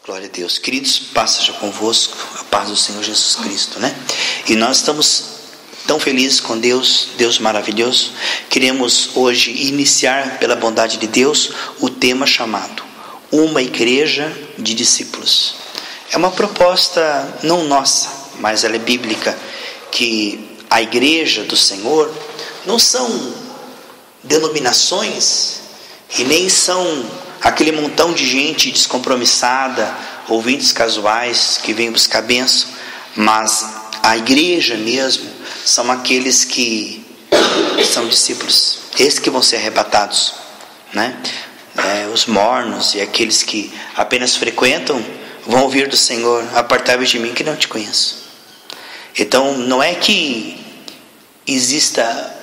Glória a Deus. Queridos, paz seja convosco, a paz do Senhor Jesus Cristo, né? E nós estamos tão felizes com Deus, Deus maravilhoso. Queremos hoje iniciar, pela bondade de Deus, o tema chamado Uma Igreja de Discípulos. É uma proposta não nossa, mas ela é bíblica, que a igreja do Senhor não são denominações e nem são aquele montão de gente descompromissada, ouvintes casuais que vêm buscar bênção, mas a igreja mesmo são aqueles que são discípulos, esses que vão ser arrebatados, né? Os mornos e aqueles que apenas frequentam vão ouvir do Senhor: apartai-vos de mim que não te conheço. Então não é que exista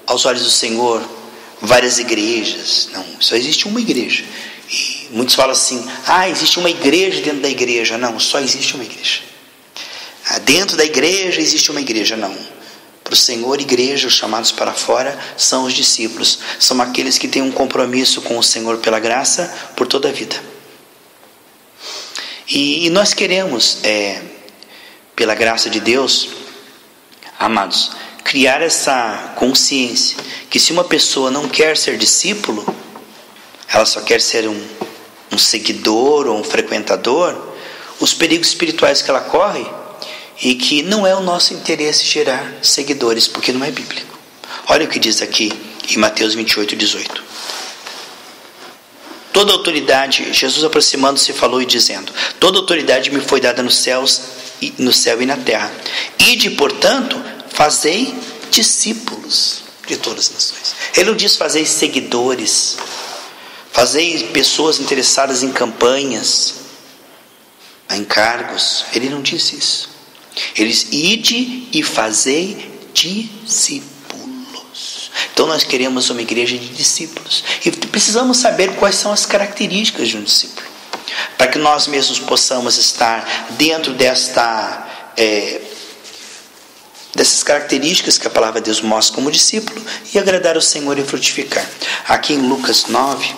aos olhos do Senhor várias igrejas, não, só existe uma igreja. E muitos falam assim: existe uma igreja dentro da igreja. Não, só existe uma igreja. Dentro da igreja existe uma igreja. Não, para o Senhor, igreja, os chamados para fora são os discípulos, são aqueles que têm um compromisso com o Senhor pela graça por toda a vida. E nós queremos, pela graça de Deus, amados, criar essa consciência que se uma pessoa não quer ser discípulo, ela só quer ser um seguidor ou um frequentador, os perigos espirituais que ela corre, e que não é o nosso interesse gerar seguidores, porque não é bíblico. Olha o que diz aqui em Mateus 28, 18. Toda autoridade, Jesus aproximando-se falou e dizendo: toda autoridade me foi dada no céu e na terra. Ide, portanto, fazei discípulos de todas as nações. Ele não diz fazei seguidores, fazei pessoas interessadas em campanhas, em cargos. Ele não diz isso. Ele diz: ide e fazei discípulos. Então nós queremos uma igreja de discípulos, e precisamos saber quais são as características de um discípulo, para que nós mesmos possamos estar dentro dessas características que a palavra de Deus mostra como discípulo, e agradar ao Senhor e frutificar. Aqui em Lucas 9,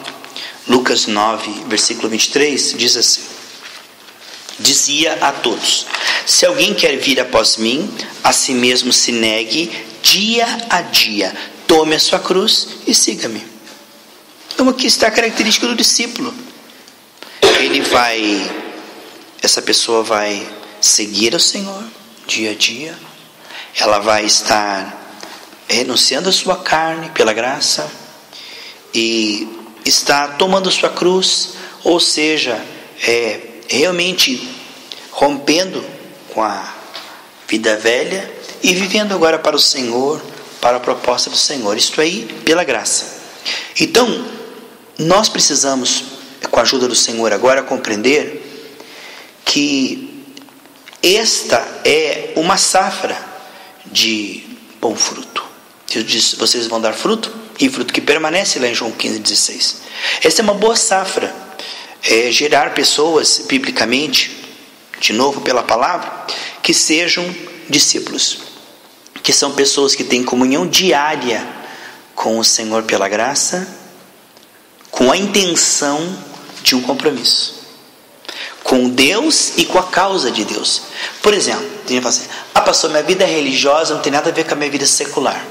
versículo 23, diz assim: dizia a todos: se alguém quer vir após mim, a si mesmo se negue dia a dia, tome a sua cruz e siga-me. Então aqui está a característica do discípulo. Essa pessoa vai seguir ao Senhor dia a dia, ela vai estar renunciando a sua carne pela graça, e está tomando a sua cruz, ou seja, realmente rompendo com a vida velha e vivendo agora para o Senhor, para a proposta do Senhor, isto aí, pela graça. Então, nós precisamos, com a ajuda do Senhor agora, compreender que esta é uma safra de bom fruto. Deus diz: vocês vão dar fruto, e fruto que permanece, lá em João 15,16. Essa é uma boa safra, gerar pessoas, biblicamente, de novo pela palavra, que sejam discípulos, que são pessoas que têm comunhão diária com o Senhor pela graça, com a intenção de um compromisso com Deus e com a causa de Deus. Por exemplo, tem gente que fala assim: pastor, minha vida religiosa não tem nada a ver com a minha vida secular.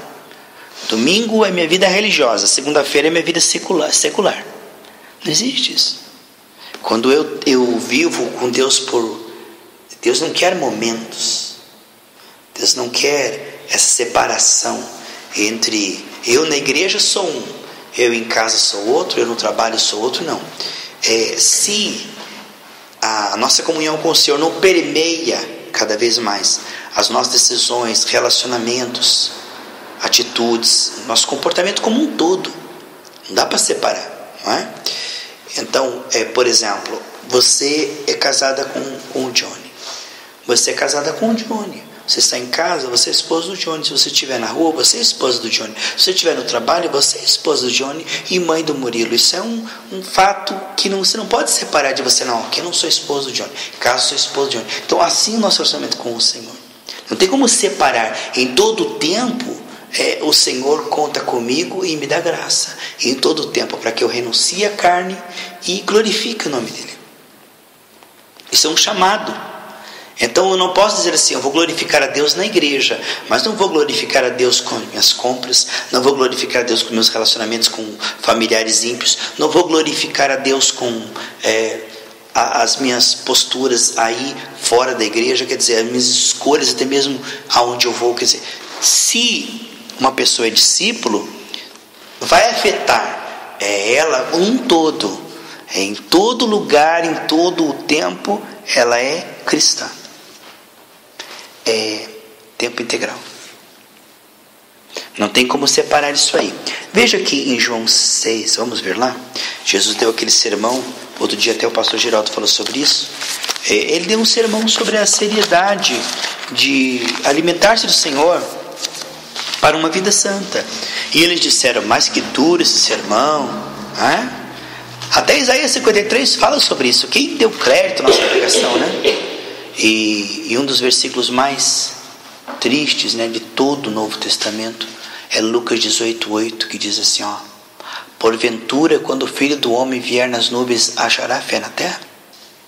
Domingo é minha vida religiosa, segunda-feira é minha vida secular. Não existe isso. Quando eu vivo com Deus Deus não quer momentos. Deus não quer essa separação entre eu na igreja sou um, eu em casa sou outro, eu no trabalho sou outro. Não. Se a nossa comunhão com o Senhor não permeia cada vez mais as nossas decisões, relacionamentos, atitudes, nosso comportamento como um todo, não dá para separar, não é? Então, por exemplo, você é casada com o Johnny, você é casada com o Johnny, você está em casa, você é esposa do Johnny. Se você estiver na rua, você é esposa do Johnny. Se você estiver no trabalho, você é esposa do Johnny e mãe do Murilo. Isso é um fato que você não pode separar de você. Não, que eu não sou esposa do Johnny, caso sou esposa do Johnny. Então assim o nosso relacionamento com o Senhor, não tem como separar. Em todo o tempo o Senhor conta comigo e me dá graça em todo o tempo, para que eu renuncie à carne e glorifique o nome dele. Isso é um chamado. Então eu não posso dizer assim, eu vou glorificar a Deus na igreja, mas não vou glorificar a Deus com minhas compras, não vou glorificar a Deus com meus relacionamentos com familiares ímpios, não vou glorificar a Deus com as minhas posturas aí fora da igreja, quer dizer, as minhas escolhas, até mesmo aonde eu vou. Quer dizer, se uma pessoa é discípulo, vai afetar ela um todo, em todo lugar, em todo o tempo, ela é cristã. É tempo integral. Não tem como separar isso aí. Veja aqui em João 6, vamos ver lá. Jesus deu aquele sermão, outro dia até o pastor Geraldo falou sobre isso. Ele deu um sermão sobre a seriedade de alimentar-se do Senhor para uma vida santa. E eles disseram, mas que duro esse sermão. Até Isaías 53 fala sobre isso. Quem deu crédito na nossa pregação, né? E um dos versículos mais tristes, né, de todo o Novo Testamento é Lucas 18:8, que diz assim, porventura, quando o Filho do Homem vier nas nuvens, achará fé na terra?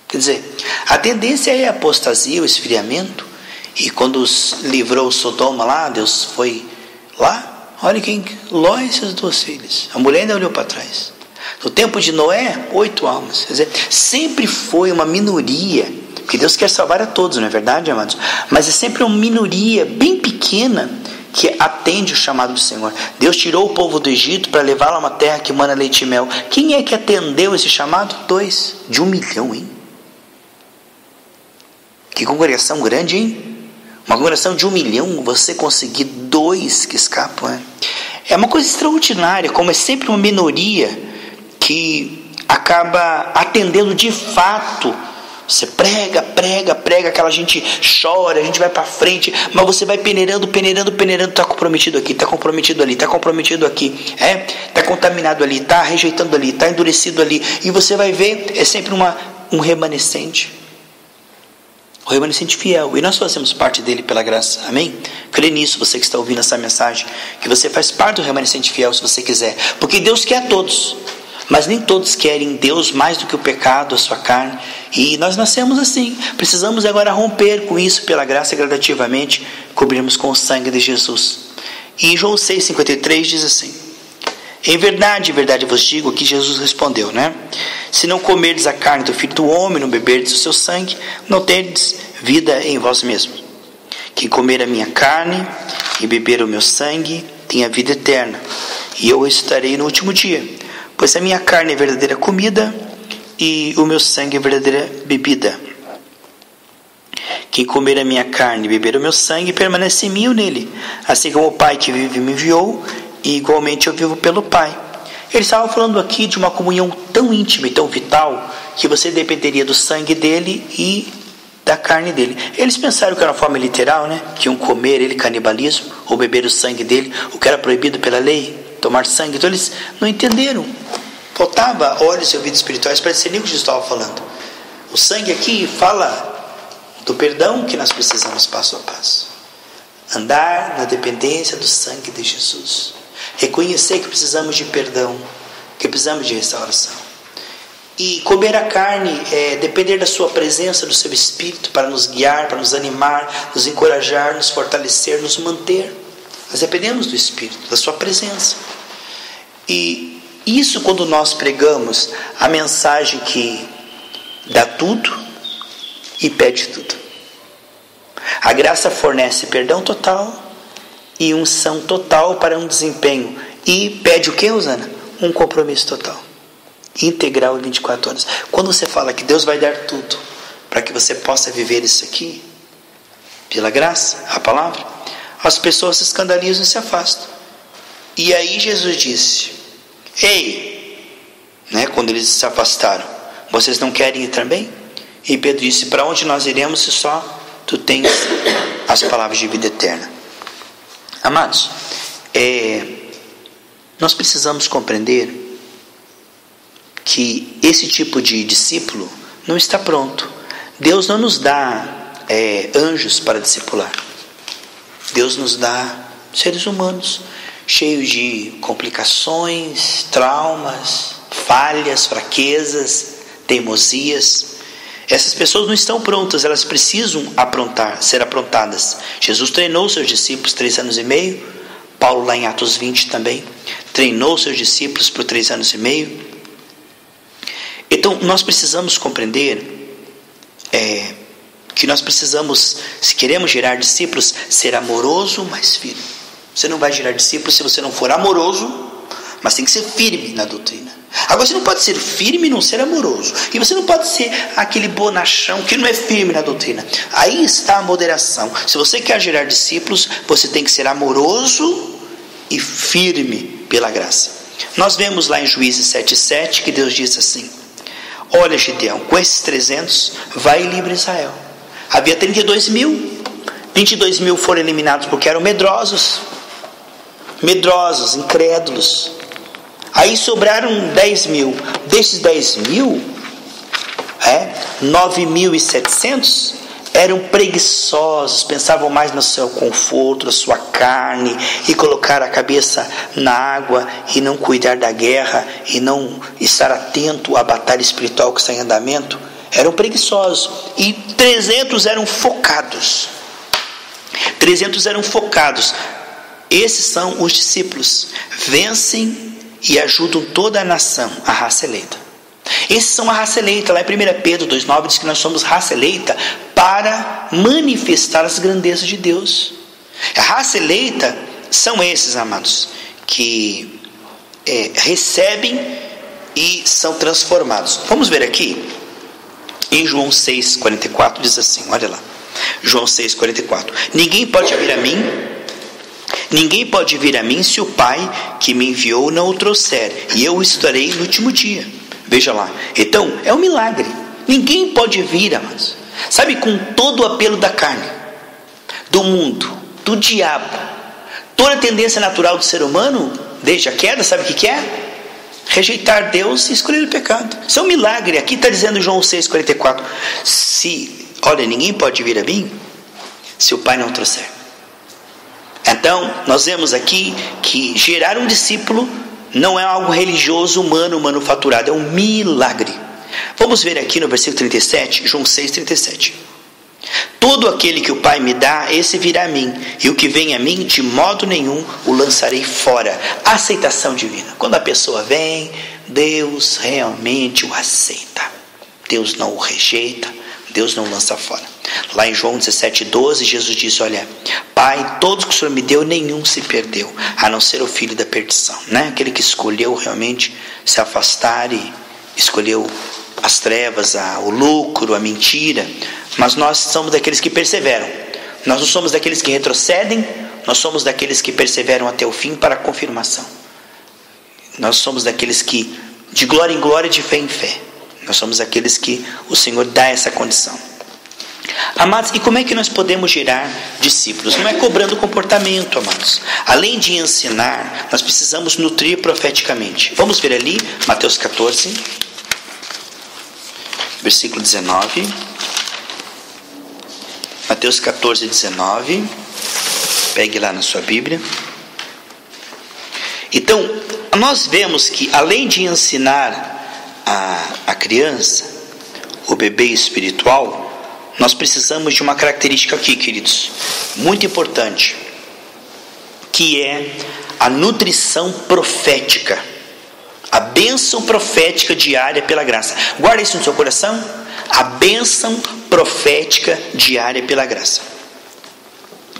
Quer dizer, a tendência é a apostasia, o esfriamento. E quando livrou Sodoma lá, Deus foi lá, olha quem, Ló e seus 2 filhos. A mulher ainda olhou para trás. No tempo de Noé, 8 almas. Quer dizer, sempre foi uma minoria, porque Deus quer salvar a todos, não é verdade, amados? Mas é sempre uma minoria bem pequena que atende o chamado do Senhor. Deus tirou o povo do Egito para levá-lo a uma terra que mana leite e mel. Quem é que atendeu esse chamado? 2 de 1 milhão, hein? Que congregação grande, hein? Uma congregação de 1 milhão, você conseguir 2 que escapam, hein? É uma coisa extraordinária, como é sempre uma minoria que acaba atendendo de fato. Você prega, aquela gente chora, a gente vai para frente, mas você vai peneirando, está comprometido aqui, está comprometido ali, está comprometido aqui, está contaminado ali, está rejeitando ali, está endurecido ali, e você vai ver, é sempre um remanescente, o remanescente fiel, e nós fazemos parte dele pela graça, amém? Crê nisso, você que está ouvindo essa mensagem, que você faz parte do remanescente fiel, se você quiser, porque Deus quer a todos. Mas nem todos querem Deus mais do que o pecado, a sua carne. E nós nascemos assim. Precisamos agora romper com isso pela graça, gradativamente cobrirmos com o sangue de Jesus. E em João 6,53 diz assim: em verdade vos digo, que Jesus respondeu, né? Se não comerdes a carne do Filho do Homem, não beberdes o seu sangue, não tendes vida em vós mesmos. Quem comer a minha carne e beber o meu sangue, tem a vida eterna, e eu estarei no último dia. Pois a minha carne é verdadeira comida e o meu sangue é verdadeira bebida. Quem comer a minha carne e beber o meu sangue, permanece em mim ou nele. Assim como o Pai que vive me enviou, e igualmente eu vivo pelo Pai. Ele estava falando aqui de uma comunhão tão íntima e tão vital, que você dependeria do sangue dele e da carne dele. Eles pensaram que era uma forma literal, né? Que iam comer ele, canibalismo, ou beber o sangue dele, o que era proibido pela lei. Tomar sangue, então eles não entenderam. Faltava olhos e ouvidos espirituais para discernir o que Jesus estava falando. O sangue aqui fala do perdão que nós precisamos passo a passo. Andar na dependência do sangue de Jesus. Reconhecer que precisamos de perdão, que precisamos de restauração. E comer a carne é depender da sua presença, do seu Espírito, para nos guiar, para nos animar, nos encorajar, nos fortalecer, nos manter. Nós dependemos do Espírito, da sua presença. E isso, quando nós pregamos a mensagem que dá tudo e pede tudo. A graça fornece perdão total e unção total para um desempenho. E pede o que, Rosana? Um compromisso total, integral, 24 horas. Quando você fala que Deus vai dar tudo para que você possa viver isso aqui, pela graça, a palavra, as pessoas se escandalizam e se afastam. E aí Jesus disse: ei, né, quando eles se afastaram, vocês não querem ir também? E Pedro disse: para onde nós iremos se só tu tens as palavras de vida eterna? Amados, nós precisamos compreender que esse tipo de discípulo não está pronto. Deus não nos dá anjos para discipular. Deus nos dá seres humanos cheios de complicações, traumas, falhas, fraquezas, teimosias. Essas pessoas não estão prontas, elas precisam ser aprontadas. Jesus treinou seus discípulos 3 anos e meio. Paulo, lá em Atos 20 também, treinou seus discípulos por 3 anos e meio. Então, nós precisamos compreender que nós precisamos, se queremos gerar discípulos, ser amoroso, mas firme. Você não vai gerar discípulos se você não for amoroso, mas tem que ser firme na doutrina. Agora, você não pode ser firme e não ser amoroso. E você não pode ser aquele bonachão que não é firme na doutrina. Aí está a moderação. Se você quer gerar discípulos, você tem que ser amoroso e firme pela graça. Nós vemos lá em Juízes 7:7 que Deus diz assim: olha, Gideão, com esses 300, vai e livra Israel. Havia 32 mil. 22 mil foram eliminados porque eram medrosos, incrédulos. Aí sobraram 10 mil. Desses 10 mil, 9.700 eram preguiçosos, pensavam mais no seu conforto, na sua carne, e colocar a cabeça na água, e não cuidar da guerra, e não estar atento à batalha espiritual que está em andamento. Eram preguiçosos. E 300 eram focados. 300 eram focados. Esses são os discípulos. Vencem e ajudam toda a nação, a raça eleita. Esses são a raça eleita. Lá em 1 Pedro 2,9 diz que nós somos raça eleita para manifestar as grandezas de Deus. A raça eleita são esses, amados, que recebem e são transformados. Vamos ver aqui em João 6,44 diz assim, olha lá, João 6,44: ninguém pode vir a mim se o Pai que me enviou não o trouxer, e eu o estarei no último dia. Veja lá. Então, é um milagre. Ninguém pode vir, amados. Sabe, com todo o apelo da carne, do mundo, do diabo, toda a tendência natural do ser humano, desde a queda, sabe o que é? Rejeitar Deus e escolher o pecado. Isso é um milagre. Aqui está dizendo João 6,44: olha, ninguém pode vir a mim se o Pai não trouxer. Então, nós vemos aqui que gerar um discípulo não é algo religioso, humano, manufaturado, é um milagre. Vamos ver aqui no versículo 37, João 6,37: todo aquele que o Pai me dá, esse virá a mim, e o que vem a mim, de modo nenhum o lançarei fora. Aceitação divina. Quando a pessoa vem, Deus realmente o aceita. Deus não o rejeita, Deus não o lança fora. Lá em João 17,12, Jesus diz: olha, Pai, todos que o Senhor me deu, nenhum se perdeu, a não ser o filho da perdição, né? Aquele que escolheu realmente se afastar e escolheu as trevas, o lucro, a mentira. Mas nós somos daqueles que perseveram. Nós não somos daqueles que retrocedem, nós somos daqueles que perseveram até o fim para a confirmação. Nós somos daqueles que, de glória em glória, de fé em fé, nós somos aqueles que o Senhor dá essa condição. Amados, e como é que nós podemos gerar discípulos? Não é cobrando comportamento, amados. Além de ensinar, nós precisamos nutrir profeticamente. Vamos ver ali, Mateus 14, versículo 19. Mateus 14, 19. Pegue lá na sua Bíblia. Então, nós vemos que além de ensinar a criança, o bebê espiritual, nós precisamos de uma característica aqui, queridos, muito importante, que é a nutrição profética, a bênção profética diária pela graça. Guarda isso no seu coração, a bênção profética diária pela graça.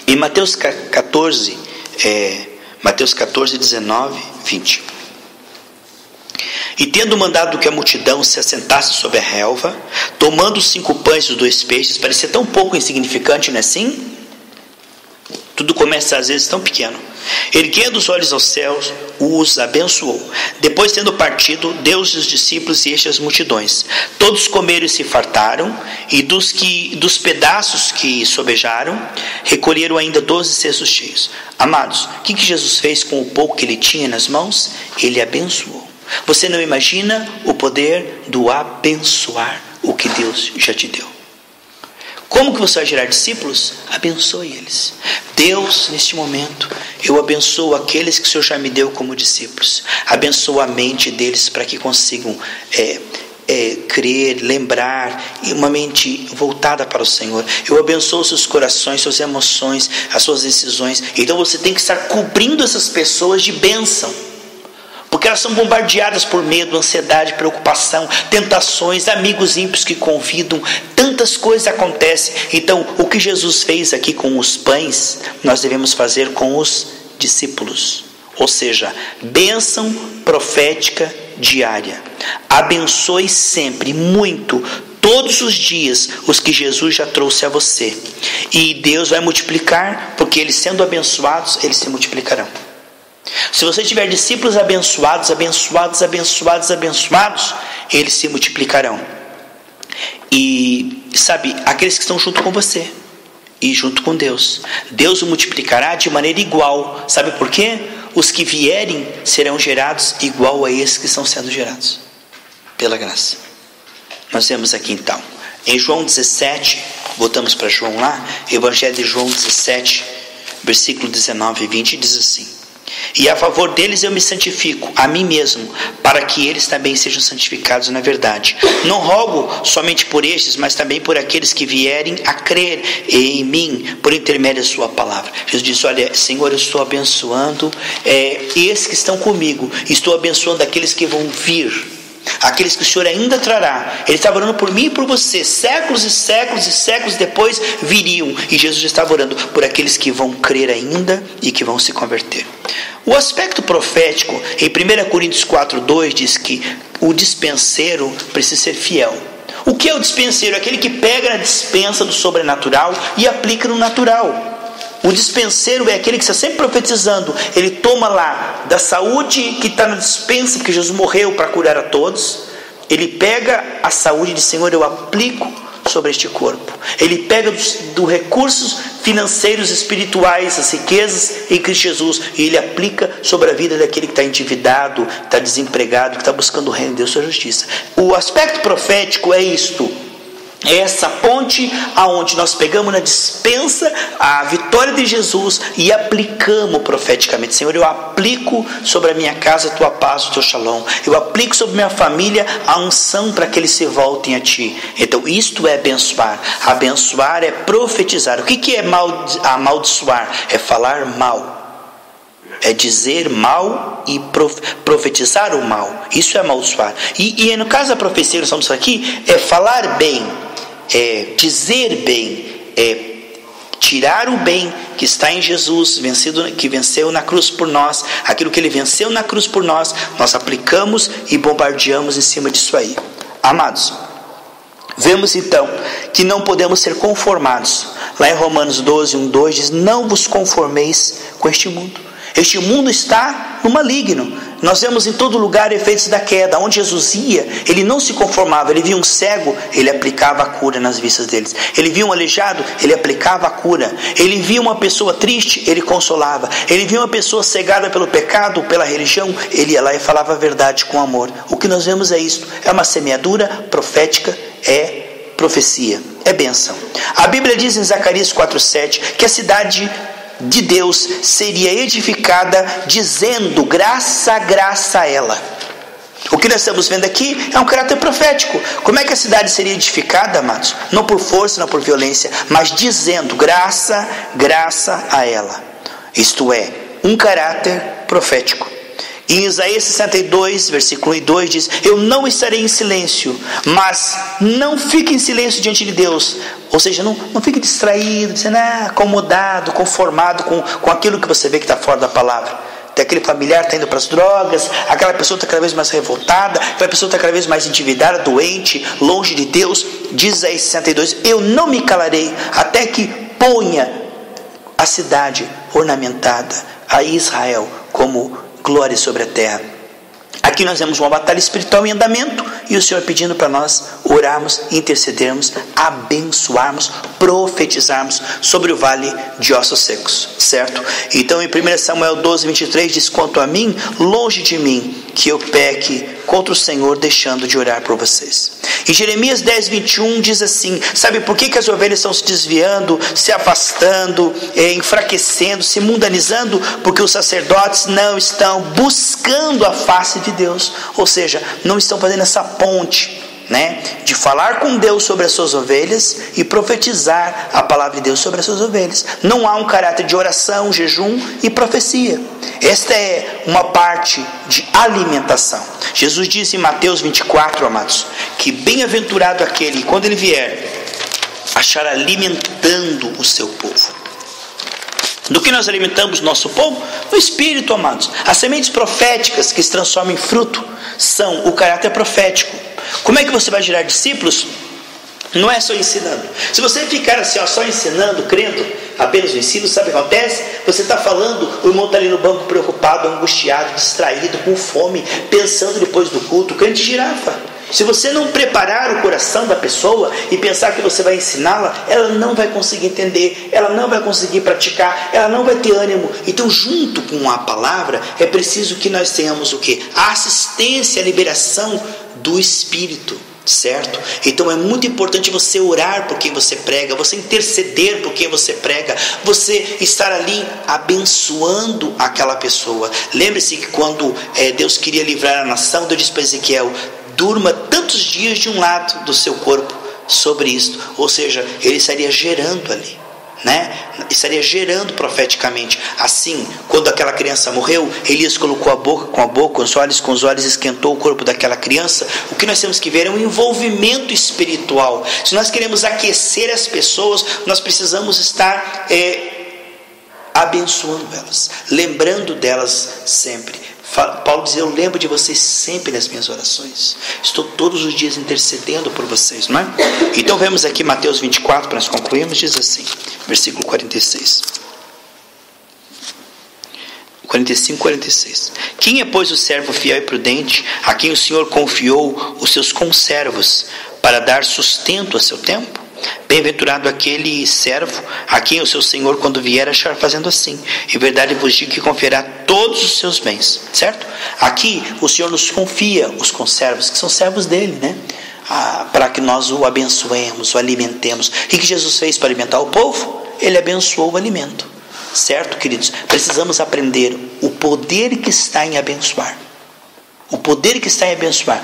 Em Mateus 14, 19, 20. E tendo mandado que a multidão se assentasse sobre a relva, tomando os 5 pães e os 2 peixes, parecia tão pouco insignificante, não é assim? Tudo começa às vezes tão pequeno. Erguendo os olhos aos céus, os abençoou. Depois, tendo partido, deu-os aos discípulos e estes as multidões. Todos comeram e se fartaram, e dos pedaços que sobejaram, recolheram ainda 12 cestos cheios. Amados, o que Jesus fez com o pouco que ele tinha nas mãos? Ele abençoou. Você não imagina o poder do abençoar o que Deus já te deu. Como que você vai gerar discípulos? Abençoe eles. Deus, neste momento, eu abençoo aqueles que o Senhor já me deu como discípulos. Abençoo a mente deles para que consigam crer, lembrar, e uma mente voltada para o Senhor. Eu abençoo seus corações, suas emoções, as suas decisões. Então você tem que estar cobrindo essas pessoas de bênção, porque elas são bombardeadas por medo, ansiedade, preocupação, tentações, amigos ímpios que convidam, tantas coisas acontecem. Então o que Jesus fez aqui com os pães, nós devemos fazer com os discípulos, ou seja, bênção profética diária. Abençoe sempre, muito, todos os dias, os que Jesus já trouxe a você, e Deus vai multiplicar, porque eles sendo abençoados, eles se multiplicarão. Se você tiver discípulos abençoados, eles se multiplicarão. E sabe, aqueles que estão junto com você e junto com Deus, Deus o multiplicará de maneira igual. Sabe por quê? Os que vierem serão gerados igual a esses que estão sendo gerados pela graça. Nós vemos aqui então em João 17, voltamos para João lá, Evangelho de João 17, versículo 19 e 20, diz assim: e a favor deles eu me santifico a mim mesmo, para que eles também sejam santificados na verdade. Não rogo somente por estes, mas também por aqueles que vierem a crer em mim, por intermédio da sua palavra. Jesus disse: olha, Senhor, eu estou abençoando esses que estão comigo, estou abençoando aqueles que vão vir, aqueles que o Senhor ainda trará. Ele estava orando por mim e por você, séculos e séculos e séculos depois viriam, e Jesus estava orando por aqueles que vão crer ainda e que vão se converter. O aspecto profético em 1 Coríntios 4:2 diz que o dispenseiro precisa ser fiel. O que é o dispenseiro? Aquele que pega na dispensa do sobrenatural e aplica no natural. O dispenseiro é aquele que está sempre profetizando. Ele toma lá da saúde que está na dispensa, porque Jesus morreu para curar a todos. Ele pega a saúde e diz: Senhor, eu aplico sobre este corpo. Ele pega dos recursos financeiros, espirituais, as riquezas em Cristo Jesus, e ele aplica sobre a vida daquele que está endividado, está desempregado, que está buscando o reino de Deus, sua justiça. O aspecto profético é isto. É essa ponte aonde nós pegamos na dispensa a vitória de Jesus e aplicamos profeticamente. Senhor, eu aplico sobre a minha casa a tua paz, o teu shalom. Eu aplico sobre minha família a unção para que eles se voltem a ti. Então isto é abençoar. Abençoar é profetizar. O que é amaldiçoar? É falar mal. É dizer mal e profetizar o mal. Isso é amaldiçoar. E no caso da profecia, nós estamos aqui, é falar bem, é dizer bem, é tirar o bem que está em Jesus, que venceu na cruz por nós. Aquilo que ele venceu na cruz por nós, nós aplicamos e bombardeamos em cima disso aí. Amados, vemos então que não podemos ser conformados. Lá em Romanos 12, 1-2 diz: não vos conformeis com este mundo. Este mundo está no maligno. Nós vemos em todo lugar efeitos da queda. Onde Jesus ia, ele não se conformava. Ele via um cego, ele aplicava a cura nas vistas deles. Ele via um aleijado, ele aplicava a cura. Ele via uma pessoa triste, ele consolava. Ele via uma pessoa cegada pelo pecado, pela religião, ele ia lá e falava a verdade com amor. O que nós vemos é isto. É uma semeadura profética, é profecia, é bênção. A Bíblia diz em Zacarias 4:7 que a cidade de Deus seria edificada dizendo: graça, graça a ela. O que nós estamos vendo aqui é um caráter profético. Como é que a cidade seria edificada, amados? Não por força, não por violência, mas dizendo: graça, graça a ela. Isto é, um caráter profético. Em Isaías 62, versículo 1 e 2 diz: eu não estarei em silêncio, mas não fique em silêncio diante de Deus. Ou seja, não fique distraído, dizendo, acomodado, conformado com aquilo que você vê que está fora da palavra. Tem aquele familiar que está indo para as drogas, aquela pessoa está cada vez mais revoltada, aquela pessoa está cada vez mais endividada, doente, longe de Deus. Diz Isaías 62, eu não me calarei até que ponha a cidade ornamentada, a Israel, como glória sobre a terra. Aqui nós vemos uma batalha espiritual em andamento, e o Senhor pedindo para nós orarmos, intercedermos, abençoarmos, profetizarmos sobre o vale de ossos secos, certo? Então em 1 Samuel 12, 23 diz: quanto a mim, longe de mim que eu peque contra o Senhor, deixando de orar por vocês. Em Jeremias 10, 21 diz assim: sabe por que as ovelhas estão se desviando, se afastando, enfraquecendo, se mundanizando? Porque os sacerdotes não estão buscando a face de Deus. Ou seja, não estão fazendo essa ponte né, de falar com Deus sobre as suas ovelhas e profetizar a palavra de Deus sobre as suas ovelhas. Não há um caráter de oração, jejum e profecia. Esta é uma parte de alimentação. Jesus disse em Mateus 24, amados, que bem-aventurado aquele, quando ele vier, achar alimentando o seu povo. Do que nós alimentamos nosso povo? No Espírito, amados. As sementes proféticas que se transformam em fruto são o caráter profético. Como é que você vai gerar discípulos? Não é só ensinando. Se você ficar assim, só ensinando, crendo apenas no ensino, sabe o que acontece? Você está falando, o irmão está ali no banco preocupado, angustiado, distraído, com fome, pensando depois do culto, crente girafa. Se você não preparar o coração da pessoa e pensar que você vai ensiná-la, ela não vai conseguir entender, ela não vai conseguir praticar, ela não vai ter ânimo. Então, junto com a palavra, é preciso que nós tenhamos o quê? A assistência, a liberação do Espírito, certo? Então é muito importante você orar por quem você prega, você interceder por quem você prega, você estar ali abençoando aquela pessoa. Lembre-se que quando Deus queria livrar a nação, Deus disse para Ezequiel: durma tantos dias de um lado do seu corpo sobre isto. Ou seja, ele estaria gerando ali, né? Estaria gerando profeticamente. Assim, quando aquela criança morreu, Elias colocou a boca com a boca, os olhos com os olhos, esquentou o corpo daquela criança. O que nós temos que ver é um envolvimento espiritual. Se nós queremos aquecer as pessoas, nós precisamos estar abençoando elas, lembrando delas sempre. Paulo diz: eu lembro de vocês sempre nas minhas orações. Estou todos os dias intercedendo por vocês, não é? Então vemos aqui Mateus 24, para nós concluirmos, diz assim, versículo 46. 45, 46. Quem é, pois, o servo fiel e prudente, a quem o Senhor confiou os seus conservos, para dar sustento a seu tempo? Bem-aventurado aquele servo a quem o seu Senhor, quando vier, achar fazendo assim. Em verdade vos digo que confiará todos os seus bens, certo? Aqui o Senhor nos confia os conservos, que são servos dele, né? Para que nós o abençoemos, o alimentemos. O que Jesus fez para alimentar o povo? Ele abençoou o alimento, certo, queridos? Precisamos aprender o poder que está em abençoar. O poder que está em abençoar.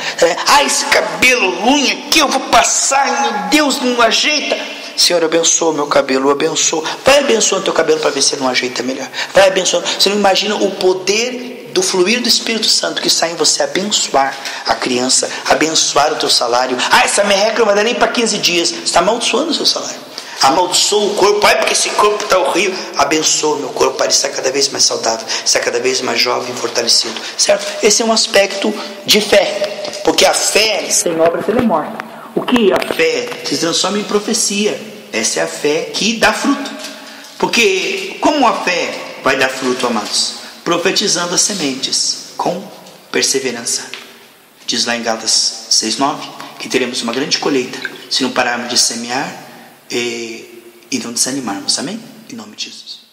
Esse cabelo, unha aqui, eu vou passar, meu Deus, não ajeita. Senhor, abençoa meu cabelo, abençoa. Vai abençoando teu cabelo para ver se ele não ajeita melhor. Vai abençoando. Você não imagina o poder do fluir do Espírito Santo que está em você abençoar a criança, abençoar o teu salário. Essa merreca não vai dar nem para 15 dias. Você está amaldiçoando o seu salário. Amaldiçoa o corpo, porque esse corpo está horrível. Abençoa o meu corpo para estar cada vez mais saudável, estar cada vez mais jovem e fortalecido, certo? Esse é um aspecto de fé, porque a fé sem obras ela é morta. O que a fé se transforma em profecia. Essa é a fé que dá fruto. Porque como a fé vai dar fruto, amados? Profetizando as sementes com perseverança. Diz lá em Gálatas 6:9 que teremos uma grande colheita se não pararmos de semear e não desanimarmos, amém? Em nome de Jesus.